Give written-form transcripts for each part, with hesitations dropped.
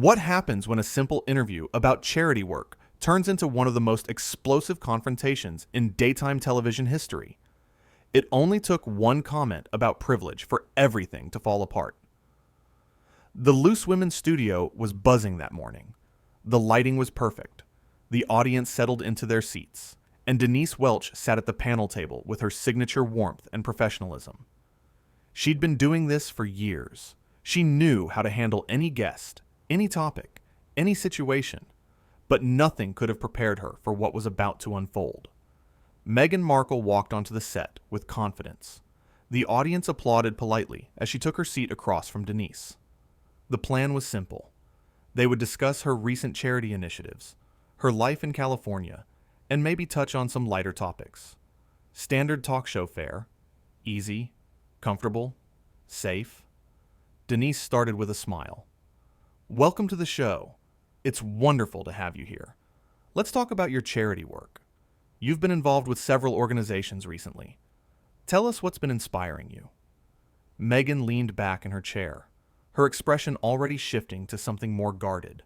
What happens when a simple interview about charity work turns into one of the most explosive confrontations in daytime television history? It only took one comment about privilege for everything to fall apart. The Loose Women's studio was buzzing that morning. The lighting was perfect. The audience settled into their seats, and Denise Welch sat at the panel table with her signature warmth and professionalism. She'd been doing this for years. She knew how to handle any guest, any topic, any situation, but nothing could have prepared her for what was about to unfold. Meghan Markle walked onto the set with confidence. The audience applauded politely as she took her seat across from Denise. The plan was simple. They would discuss her recent charity initiatives, her life in California, and maybe touch on some lighter topics. Standard talk show fare: easy, comfortable, safe. Denise started with a smile. "Welcome to the show. It's wonderful to have you here. Let's talk about your charity work. You've been involved with several organizations recently. Tell us what's been inspiring you." Meghan leaned back in her chair, her expression already shifting to something more guarded.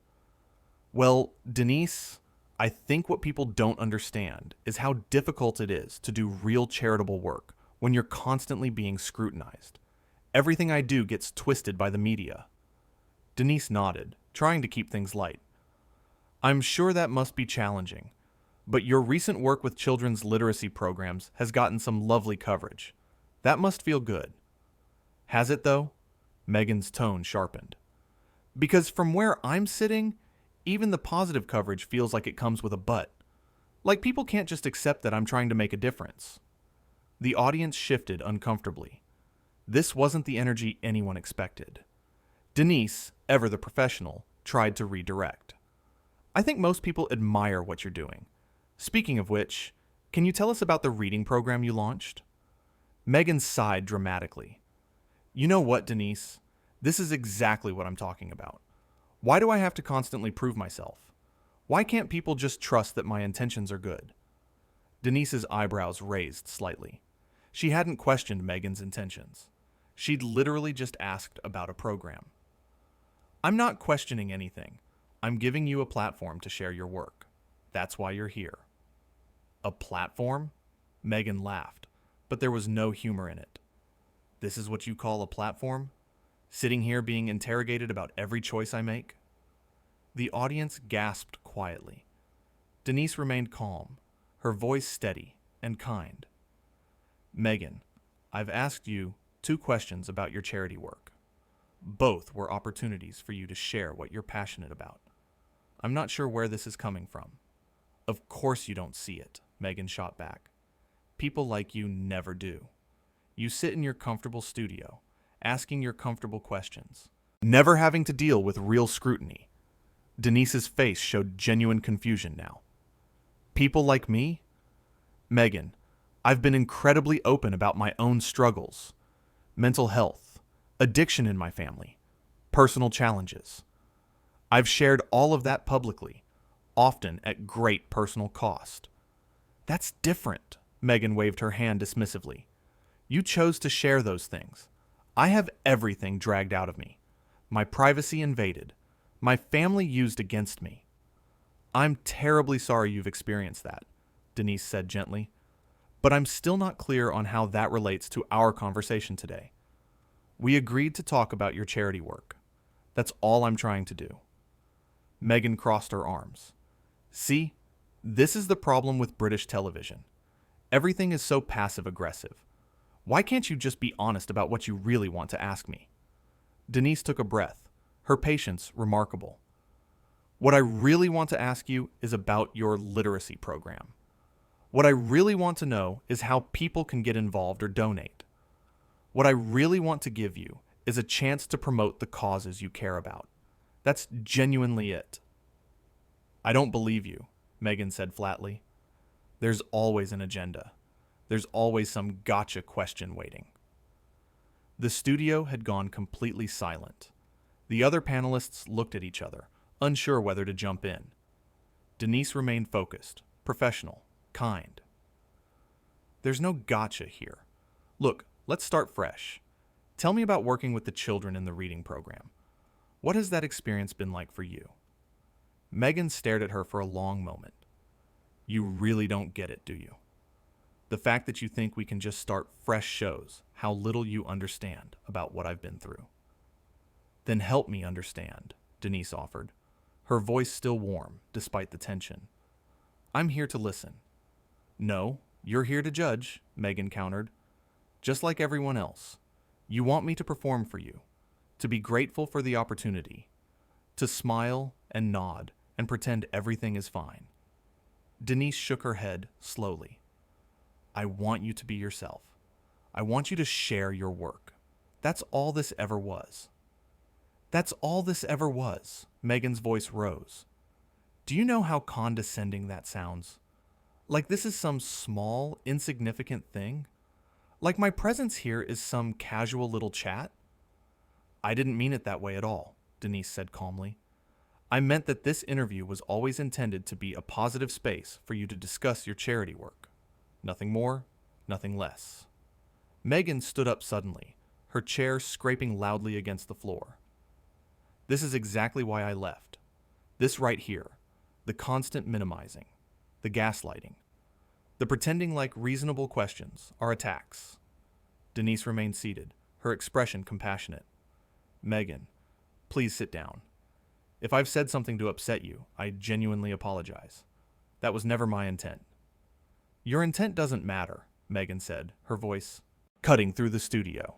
"Well, Denise, I think what people don't understand is how difficult it is to do real charitable work when you're constantly being scrutinized. Everything I do gets twisted by the media." Denise nodded, trying to keep things light. "I'm sure that must be challenging, but your recent work with children's literacy programs has gotten some lovely coverage. That must feel good." "Has it, though?" Meghan's tone sharpened. "Because from where I'm sitting, even the positive coverage feels like it comes with a but. Like people can't just accept that I'm trying to make a difference." The audience shifted uncomfortably. This wasn't the energy anyone expected. Denise, ever the professional, tried to redirect. "I think most people admire what you're doing. Speaking of which, can you tell us about the reading program you launched?" Meghan sighed dramatically. "You know what, Denise? This is exactly what I'm talking about. Why do I have to constantly prove myself? Why can't people just trust that my intentions are good?" Denise's eyebrows raised slightly. She hadn't questioned Meghan's intentions. She'd literally just asked about a program. "I'm not questioning anything. I'm giving you a platform to share your work. That's why you're here." "A platform?" Meghan laughed, but there was no humor in it. "This is what you call a platform? Sitting here being interrogated about every choice I make?" The audience gasped quietly. Denise remained calm, her voice steady and kind. "Meghan, I've asked you 2 questions about your charity work. Both were opportunities for you to share what you're passionate about. I'm not sure where this is coming from." "Of course you don't see it," Meghan shot back. "People like you never do. You sit in your comfortable studio, asking your comfortable questions, never having to deal with real scrutiny." Denise's face showed genuine confusion now. "People like me? Meghan, I've been incredibly open about my own struggles. Mental health, addiction in my family, personal challenges. I've shared all of that publicly, often at great personal cost." "That's different," Meghan waved her hand dismissively. "You chose to share those things. I have everything dragged out of me. My privacy invaded. My family used against me." "I'm terribly sorry you've experienced that," Denise said gently. "But I'm still not clear on how that relates to our conversation today. We agreed to talk about your charity work. That's all I'm trying to do." Meghan crossed her arms. "See, this is the problem with British television. Everything is so passive-aggressive. Why can't you just be honest about what you really want to ask me?" Denise took a breath, her patience remarkable. "What I really want to ask you is about your literacy program. What I really want to know is how people can get involved or donate. What I really want to give you is a chance to promote the causes you care about. That's genuinely it." "I don't believe you," Meghan said flatly. "There's always an agenda. There's always some gotcha question waiting." The studio had gone completely silent. The other panelists looked at each other, unsure whether to jump in. Denise remained focused, professional, kind. "There's no gotcha here. Look, let's start fresh. Tell me about working with the children in the reading program. What has that experience been like for you? Meghan stared at her for a long moment. You really don't get it, do you? The fact that you think we can just start fresh shows how little you understand about what I've been through. Then help me understand, Denise offered, her voice still warm despite the tension. I'm here to listen. No, you're here to judge, Meghan countered. Just like everyone else, you want me to perform for you, to be grateful for the opportunity, to smile and nod and pretend everything is fine. Denise shook her head slowly. I want you to be yourself. I want you to share your work. That's all this ever was. That's all this ever was. Meghan's voice rose. Do you know how condescending that sounds? Like this is some small, insignificant thing? Like my presence here is some casual little chat? I didn't mean it that way at all, Denise said calmly. I meant that this interview was always intended to be a positive space for you to discuss your charity work. Nothing more, nothing less. Meghan stood up suddenly, her chair scraping loudly against the floor. This is exactly why I left. This right here, the constant minimizing, the gaslighting, the pretending like reasonable questions are attacks. Denise remained seated, her expression compassionate. Meghan, please sit down. If I've said something to upset you, I genuinely apologize. That was never my intent. Your intent doesn't matter, Meghan said, her voice cutting through the studio.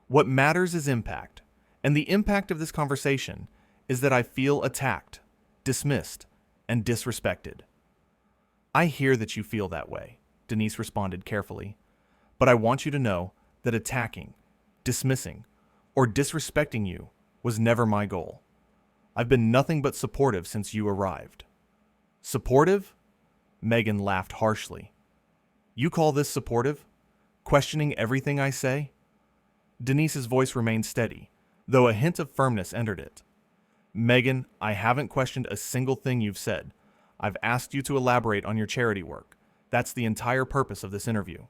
What matters is impact, and the impact of this conversation is that I feel attacked, dismissed, and disrespected. I hear that you feel that way, Denise responded carefully, but I want you to know that attacking, dismissing, or disrespecting you was never my goal. I've been nothing but supportive since you arrived. Supportive? Meghan laughed harshly. You call this supportive? Questioning everything I say? Denise's voice remained steady, though a hint of firmness entered it. Meghan, I haven't questioned a single thing you've said. I've asked you to elaborate on your charity work. That's the entire purpose of this interview.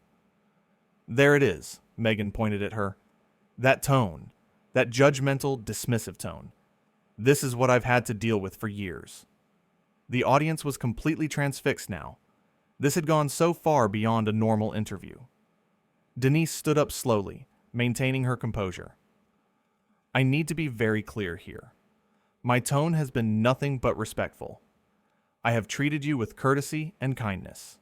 There it is, Meghan pointed at her. That tone, that judgmental, dismissive tone. This is what I've had to deal with for years. The audience was completely transfixed now. This had gone so far beyond a normal interview. Denise stood up slowly, maintaining her composure. I need to be very clear here. My tone has been nothing but respectful. I have treated you with courtesy and kindness.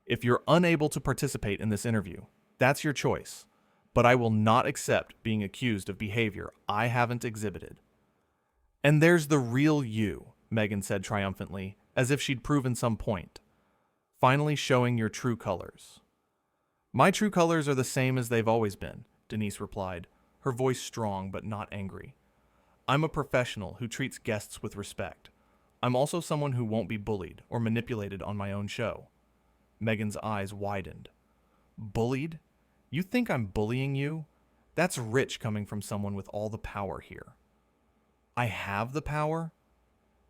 If you're unable to participate in this interview, that's your choice, but I will not accept being accused of behavior I haven't exhibited. And there's the real you, Meghan said triumphantly, as if she'd proven some point, finally showing your true colors. My true colors are the same as they've always been, Denise replied, her voice strong but not angry. I'm a professional who treats guests with respect. I'm also someone who won't be bullied or manipulated on my own show. Meghan's eyes widened. Bullied? You think I'm bullying you? That's rich coming from someone with all the power here. I have the power?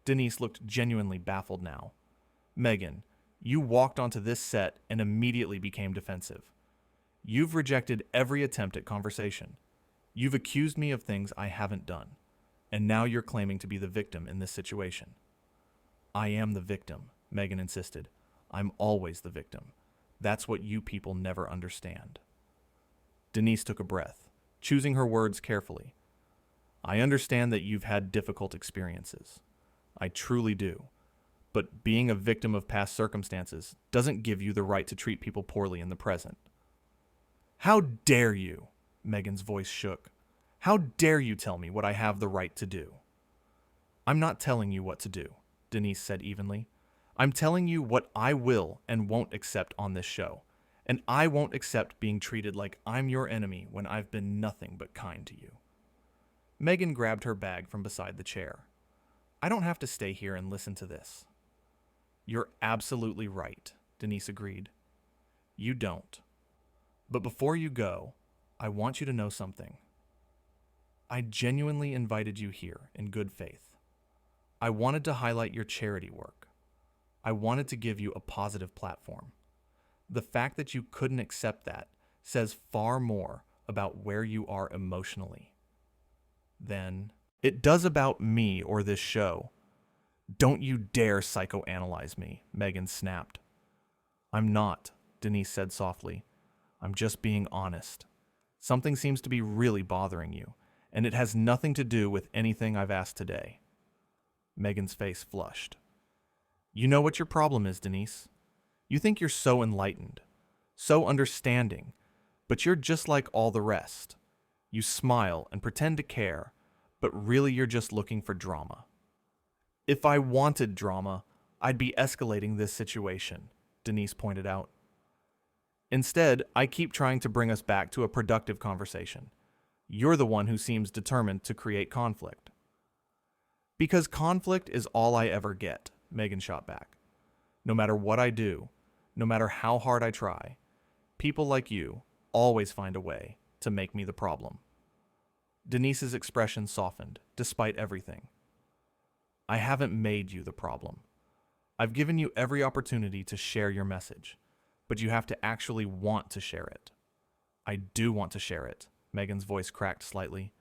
Denise looked genuinely baffled now. Meghan, you walked onto this set and immediately became defensive. You've rejected every attempt at conversation. You've accused me of things I haven't done, and now you're claiming to be the victim in this situation. I am the victim, Meghan insisted. I'm always the victim. That's what you people never understand. Denise took a breath, choosing her words carefully. I understand that you've had difficult experiences. I truly do. But being a victim of past circumstances doesn't give you the right to treat people poorly in the present. How dare you? Meghan's voice shook. How dare you tell me what I have the right to do? I'm not telling you what to do, Denise said evenly. I'm telling you what I will and won't accept on this show. And I won't accept being treated like I'm your enemy when I've been nothing but kind to you. Meghan grabbed her bag from beside the chair. I don't have to stay here and listen to this. You're absolutely right, Denise agreed. You don't. But before you go, I want you to know something. I genuinely invited you here in good faith. I wanted to highlight your charity work. I wanted to give you a positive platform. The fact that you couldn't accept that says far more about where you are emotionally than It does about me or this show. Don't you dare psychoanalyze me, Meghan snapped. I'm not, Denise said softly. I'm just being honest. Something seems to be really bothering you, and it has nothing to do with anything I've asked today. Meghan's face flushed. You know what your problem is, Denise. You think you're so enlightened, so understanding, but you're just like all the rest. You smile and pretend to care, but really you're just looking for drama. If I wanted drama, I'd be escalating this situation, Denise pointed out. Instead, I keep trying to bring us back to a productive conversation. You're the one who seems determined to create conflict. Because conflict is all I ever get, Meghan shot back. No matter what I do, no matter how hard I try, people like you always find a way to make me the problem. Denise's expression softened, despite everything. I haven't made you the problem. I've given you every opportunity to share your message, but you have to actually want to share it. I do want to share it, Meghan's voice cracked slightly,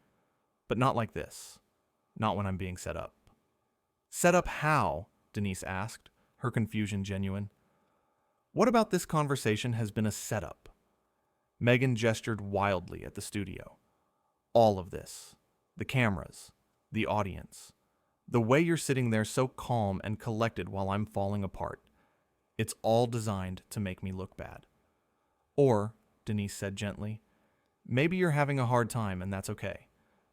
but not like this. Not when I'm being set up. Set up how? Denise asked, her confusion genuine. What about this conversation has been a setup? Meghan gestured wildly at the studio. All of this. The cameras. The audience. The way you're sitting there so calm and collected while I'm falling apart. It's all designed to make me look bad. Or, Denise said gently, maybe you're having a hard time and that's okay.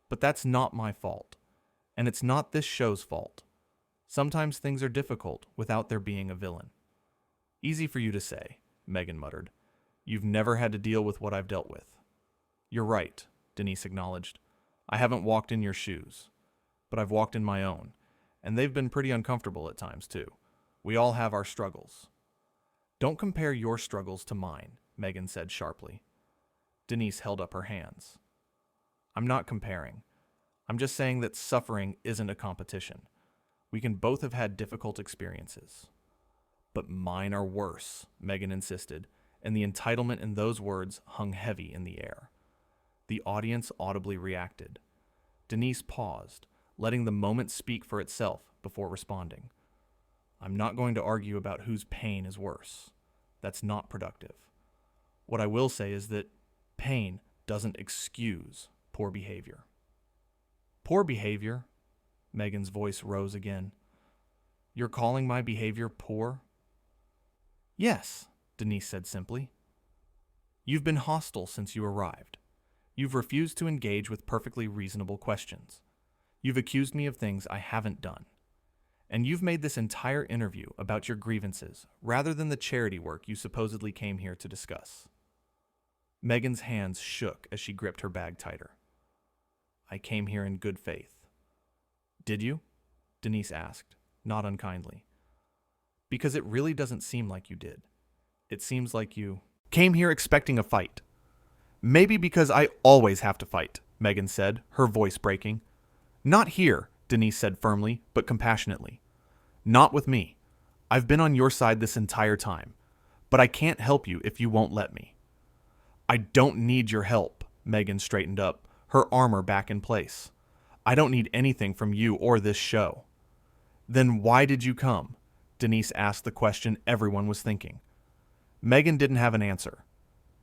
But that's not my fault. And it's not this show's fault. Sometimes things are difficult without there being a villain. Easy for you to say, Meghan muttered. You've never had to deal with what I've dealt with. You're right, Denise acknowledged. I haven't walked in your shoes. But I've walked in my own, and they've been pretty uncomfortable at times too. We all have our struggles. Don't compare your struggles to mine, Meghan said sharply. Denise held up her hands. I'm not comparing. I'm just saying that suffering isn't a competition. We can both have had difficult experiences. But mine are worse, Meghan insisted, and the entitlement in those words hung heavy in the air. The audience audibly reacted. Denise paused, letting the moment speak for itself before responding. I'm not going to argue about whose pain is worse. That's not productive. What I will say is that pain doesn't excuse poor behavior. Poor behavior? Meghan's voice rose again. You're calling my behavior poor? Yes, Denise said simply. You've been hostile since you arrived. You've refused to engage with perfectly reasonable questions. You've accused me of things I haven't done. And you've made this entire interview about your grievances rather than the charity work you supposedly came here to discuss. Meghan's hands shook as she gripped her bag tighter. I came here in good faith. Did you? Denise asked, not unkindly. Because it really doesn't seem like you did. It seems like you came here expecting a fight. Maybe because I always have to fight, Meghan said, her voice breaking. Not here, Denise said firmly, but compassionately. Not with me. I've been on your side this entire time, but I can't help you if you won't let me. I don't need your help, Meghan straightened up, her armor back in place. I don't need anything from you or this show. Then why did you come? Denise asked the question everyone was thinking. Meghan didn't have an answer.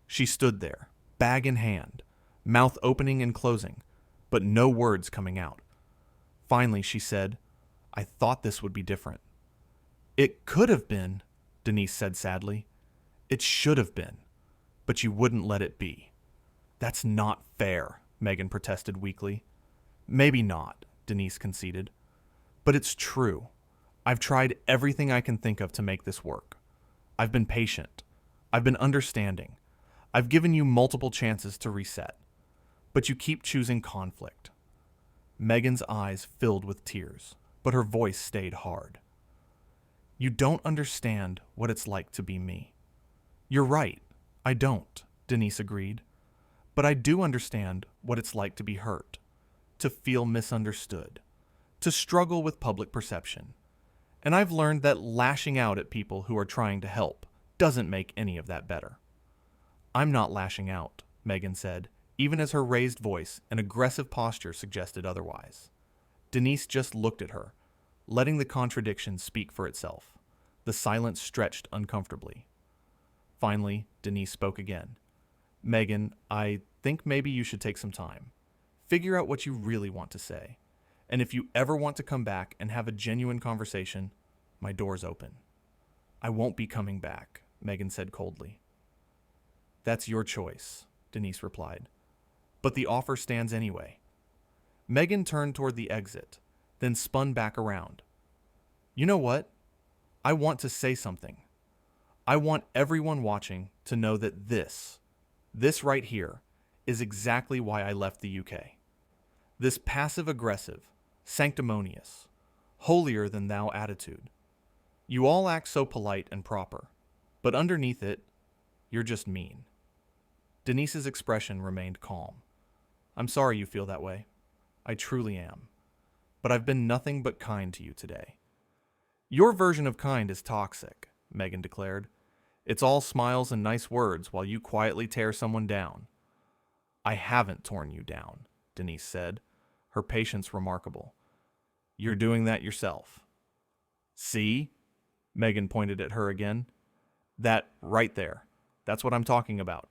She stood there, bag in hand, mouth opening and closing, but no words coming out. Finally, she said, I thought this would be different. It could have been, Denise said sadly. It should have been, but you wouldn't let it be. That's not fair, Meghan protested weakly. Maybe not, Denise conceded. But it's true. I've tried everything I can think of to make this work. I've been patient. I've been understanding. I've given you multiple chances to reset. But you keep choosing conflict. Meghan's eyes filled with tears, but her voice stayed hard. You don't understand what it's like to be me. You're right, I don't, Denise agreed. But I do understand what it's like to be hurt, to feel misunderstood, to struggle with public perception. And I've learned that lashing out at people who are trying to help doesn't make any of that better. I'm not lashing out, Meghan said, even as her raised voice and aggressive posture suggested otherwise. Denise just looked at her, letting the contradiction speak for itself. The silence stretched uncomfortably. Finally, Denise spoke again. Meghan, I think maybe you should take some time. Figure out what you really want to say. And if you ever want to come back and have a genuine conversation, my door's open. I won't be coming back, Meghan said coldly. That's your choice, Denise replied. But the offer stands anyway. Meghan turned toward the exit, then spun back around. You know what? I want to say something. I want everyone watching to know that this right here, is exactly why I left the UK. This passive-aggressive, sanctimonious, holier-than-thou attitude. You all act so polite and proper, but underneath it, you're just mean. Denise's expression remained calm. I'm sorry you feel that way. I truly am. But I've been nothing but kind to you today. Your version of kind is toxic, Meghan declared. It's all smiles and nice words while you quietly tear someone down. I haven't torn you down, Denise said, her patience remarkable. You're doing that yourself. See? Meghan pointed at her again. That right there. That's what I'm talking about.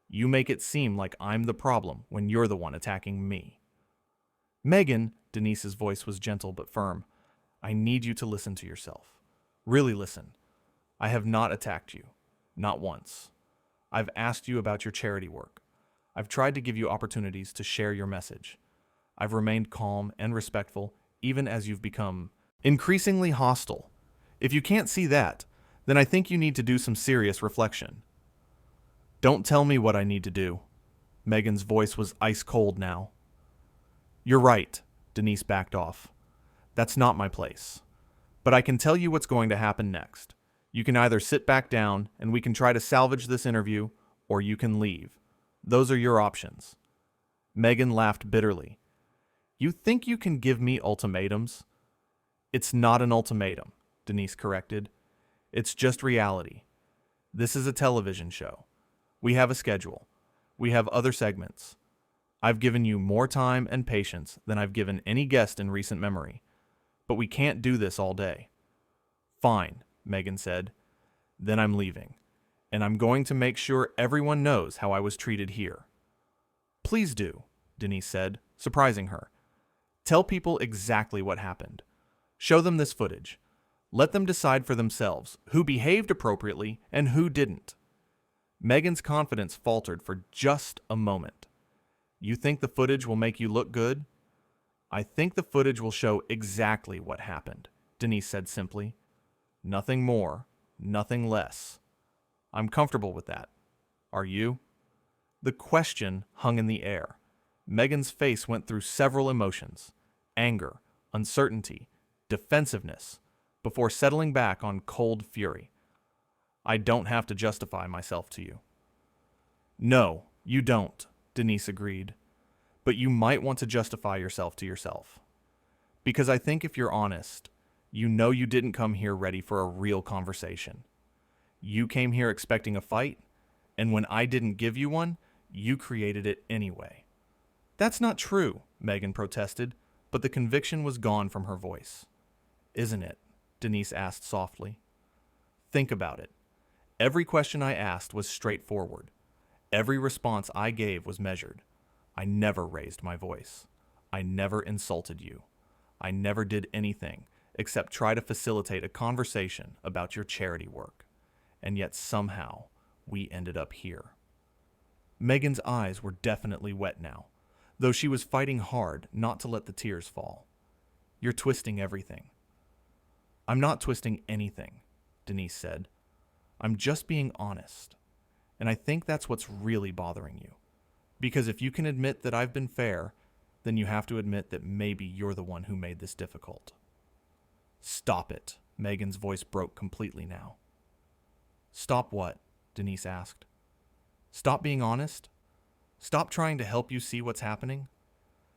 You make it seem like I'm the problem when you're the one attacking me. Meghan, Denise's voice was gentle but firm. I need you to listen to yourself. Really listen. I have not attacked you. Not once. I've asked you about your charity work. I've tried to give you opportunities to share your message. I've remained calm and respectful even as you've become increasingly hostile. If you can't see that, then I think you need to do some serious reflection. Don't tell me what I need to do. Meghan's voice was ice cold now. You're right, Denise backed off. That's not my place. But I can tell you what's going to happen next. You can either sit back down and we can try to salvage this interview, or you can leave. Those are your options. Meghan laughed bitterly. You think you can give me ultimatums? It's not an ultimatum, Denise corrected. It's just reality. This is a television show. We have a schedule. We have other segments. I've given you more time and patience than I've given any guest in recent memory. But we can't do this all day. Fine, Meghan said. Then I'm leaving. And I'm going to make sure everyone knows how I was treated here. Please do, Denise said, surprising her. Tell people exactly what happened. Show them this footage. Let them decide for themselves who behaved appropriately and who didn't. Meghan's confidence faltered for just a moment. You think the footage will make you look good? I think the footage will show exactly what happened, Denise said simply. Nothing more, nothing less. I'm comfortable with that. Are you? The question hung in the air. Meghan's face went through several emotions: anger, uncertainty, defensiveness, before settling back on cold fury. I don't have to justify myself to you. No, you don't, Denise agreed. But you might want to justify yourself to yourself. Because I think if you're honest, you know you didn't come here ready for a real conversation. You came here expecting a fight, and when I didn't give you one, you created it anyway. That's not true, Meghan protested, but the conviction was gone from her voice. Isn't it? Denise asked softly. Think about it. Every question I asked was straightforward. Every response I gave was measured. I never raised my voice. I never insulted you. I never did anything except try to facilitate a conversation about your charity work. And yet somehow, we ended up here. Meghan's eyes were definitely wet now, though she was fighting hard not to let the tears fall. You're twisting everything. I'm not twisting anything, Denise said. I'm just being honest. And I think that's what's really bothering you. Because if you can admit that I've been fair, then you have to admit that maybe you're the one who made this difficult. Stop it. Meghan's voice broke completely now. Stop what? Denise asked. Stop being honest? Stop trying to help you see what's happening?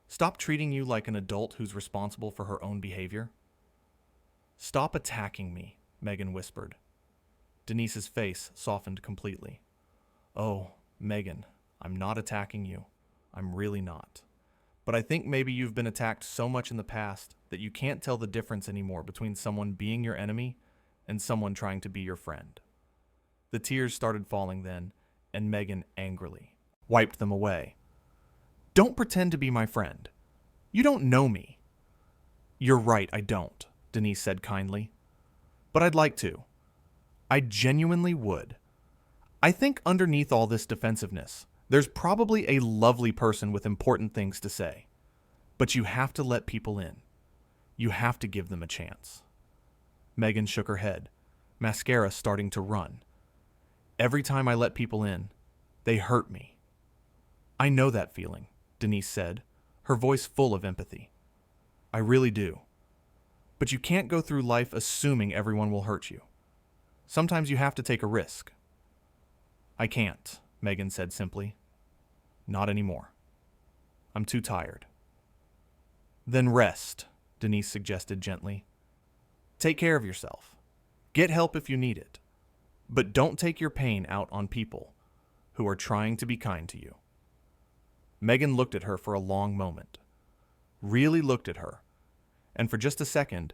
Stop treating you like an adult who's responsible for her own behavior? Stop attacking me, Meghan whispered. Denise's face softened completely. Oh, Meghan, I'm not attacking you. I'm really not. but I think maybe you've been attacked so much in the past that you can't tell the difference anymore between someone being your enemy and someone trying to be your friend." The tears started falling then, and Meghan angrily wiped them away. "Don't pretend to be my friend. You don't know me." "You're right, I don't," Denise said kindly. "But I'd like to. I genuinely would. I think underneath all this defensiveness, there's probably a lovely person with important things to say. But you have to let people in. You have to give them a chance." Meghan shook her head, mascara starting to run. "Every time I let people in, they hurt me." "I know that feeling," Denise said, her voice full of empathy. "I really do. But you can't go through life assuming everyone will hurt you. Sometimes you have to take a risk." "I can't," Meghan said simply. "Not anymore. I'm too tired." "Then rest," Denise suggested gently. "Take care of yourself. Get help if you need it. But don't take your pain out on people who are trying to be kind to you." Meghan looked at her for a long moment. Really looked at her. And for just a second,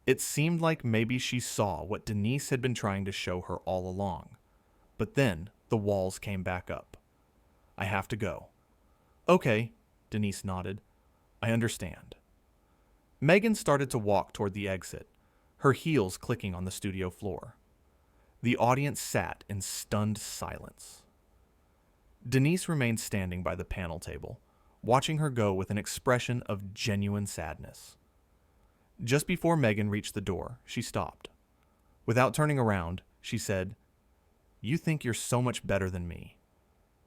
it seemed like maybe she saw what Denise had been trying to show her all along. But then the walls came back up. "I have to go." "Okay," Denise nodded. "I understand." Meghan started to walk toward the exit, her heels clicking on the studio floor. The audience sat in stunned silence. Denise remained standing by the panel table, watching her go with an expression of genuine sadness. Just before Meghan reached the door, she stopped. Without turning around, she said, "You think you're so much better than me."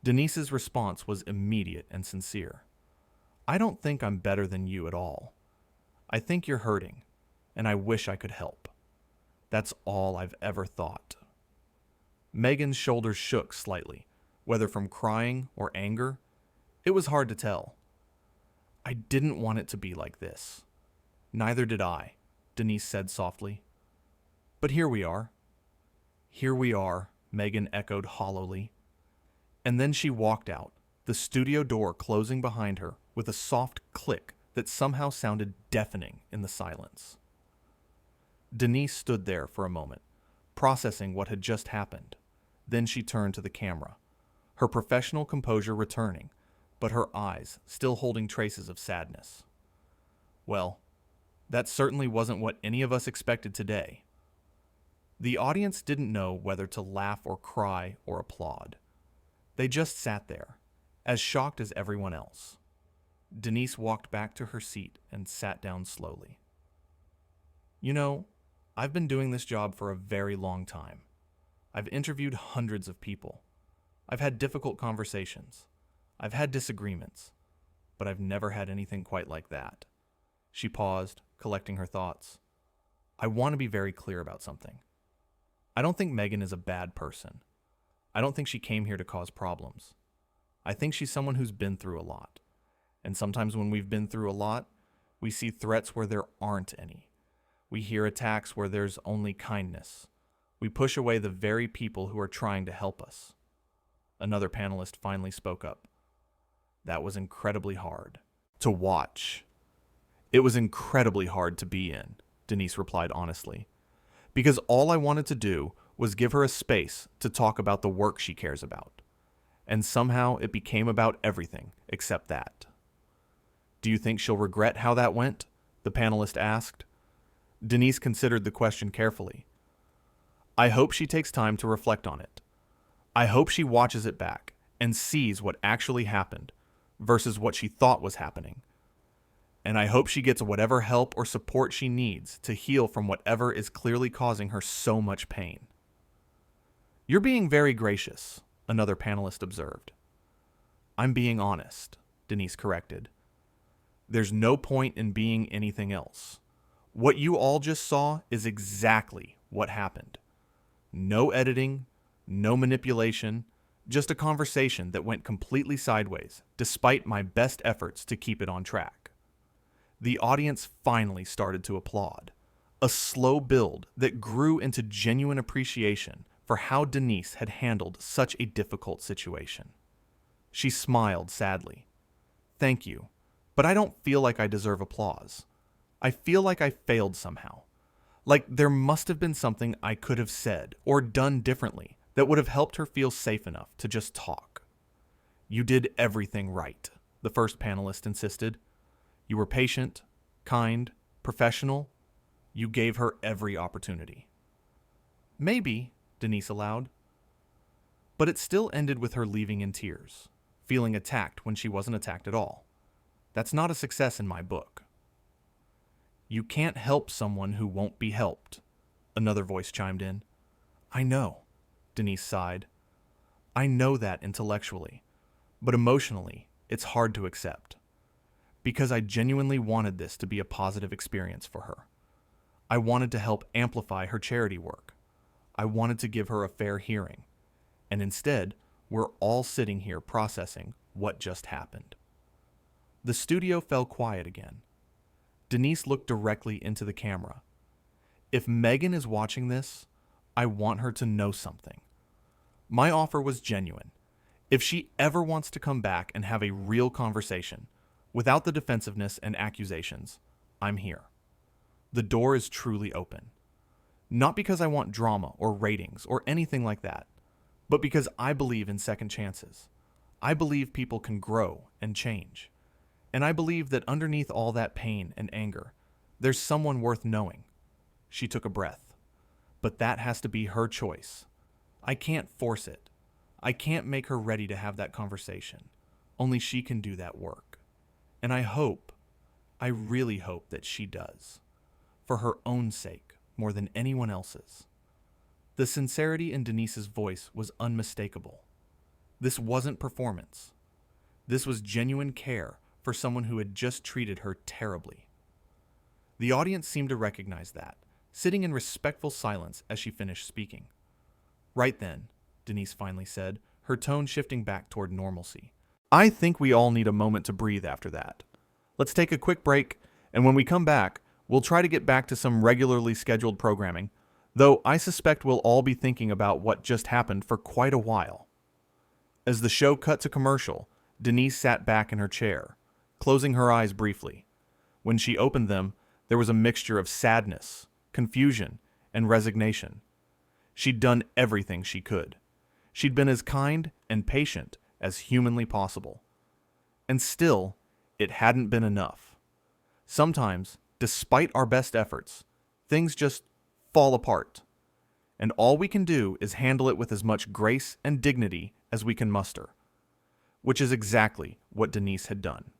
Denise's response was immediate and sincere. "I don't think I'm better than you at all. I think you're hurting, and I wish I could help. That's all I've ever thought." Meghan's shoulders shook slightly, whether from crying or anger. It was hard to tell. "I didn't want it to be like this." "Neither did I," Denise said softly. "But here we are." "Here we are," Meghan echoed hollowly. And then she walked out, the studio door closing behind her with a soft click that somehow sounded deafening in the silence. Denise stood there for a moment, processing what had just happened. Then she turned to the camera, her professional composure returning, but her eyes still holding traces of sadness. "Well, that certainly wasn't what any of us expected today." The audience didn't know whether to laugh or cry or applaud. They just sat there, as shocked as everyone else. Denise walked back to her seat and sat down slowly. "You know, I've been doing this job for a very long time. I've interviewed hundreds of people. I've had difficult conversations. I've had disagreements. But I've never had anything quite like that." She paused, collecting her thoughts. "I want to be very clear about something. I don't think Meghan is a bad person. I don't think she came here to cause problems. I think she's someone who's been through a lot. And sometimes when we've been through a lot, we see threats where there aren't any. We hear attacks where there's only kindness. We push away the very people who are trying to help us." Another panelist finally spoke up. "That was incredibly hard to watch." "It was incredibly hard to be in," Denise replied honestly, "because all I wanted to do was give her a space to talk about the work she cares about. And somehow it became about everything except that." "Do you think she'll regret how that went?" the panelist asked. Denise considered the question carefully. "I hope she takes time to reflect on it. I hope she watches it back and sees what actually happened versus what she thought was happening. And I hope she gets whatever help or support she needs to heal from whatever is clearly causing her so much pain." "You're being very gracious," another panelist observed. "I'm being honest," Denise corrected. "There's no point in being anything else. What you all just saw is exactly what happened. No editing, no manipulation, just a conversation that went completely sideways, despite my best efforts to keep it on track." The audience finally started to applaud, a slow build that grew into genuine appreciation for how Denise had handled such a difficult situation. She smiled sadly. "Thank you, But I don't feel like I deserve applause. I feel like I failed somehow. Like there must have been something I could have said or done differently that would have helped her feel safe enough to just talk. You did everything right, the first panelist insisted. You were patient, kind, professional. You gave her every opportunity. Maybe, Denise allowed. But it still ended with her leaving in tears, feeling attacked when she wasn't attacked at all. That's not a success in my book. You can't help someone who won't be helped, another voice chimed in. I know, Denise sighed. I know that intellectually, but emotionally, it's hard to accept. Because I genuinely wanted this to be a positive experience for her. I wanted to help amplify her charity work. I wanted to give her a fair hearing. And instead, we're all sitting here processing what just happened. The studio fell quiet again. Denise looked directly into the camera. If Meghan is watching this, I want her to know something. My offer was genuine. If she ever wants to come back and have a real conversation, without the defensiveness and accusations, I'm here. The door is truly open. Not because I want drama or ratings or anything like that, but because I believe in second chances. I believe people can grow and change. And I believe that underneath all that pain and anger, there's someone worth knowing. She took a breath. But that has to be her choice. I can't force it. I can't make her ready to have that conversation. Only she can do that work. And I really hope that she does. For her own sake, more than anyone else's. The sincerity in Denise's voice was unmistakable. This wasn't performance. This was genuine care for someone who had just treated her terribly. The audience seemed to recognize that, sitting in respectful silence as she finished speaking. Right then, Denise finally said, her tone shifting back toward normalcy. I think we all need a moment to breathe after that. Let's take a quick break, and when we come back, we'll try to get back to some regularly scheduled programming, though I suspect we'll all be thinking about what just happened for quite a while. As the show cut to commercial, Denise sat back in her chair, closing her eyes briefly. When she opened them, there was a mixture of sadness, confusion, and resignation. She'd done everything she could. She'd been as kind and patient as humanly possible. And still, it hadn't been enough. Sometimes, despite our best efforts, things just fall apart. And all we can do is handle it with as much grace and dignity as we can muster. Which is exactly what Denise had done.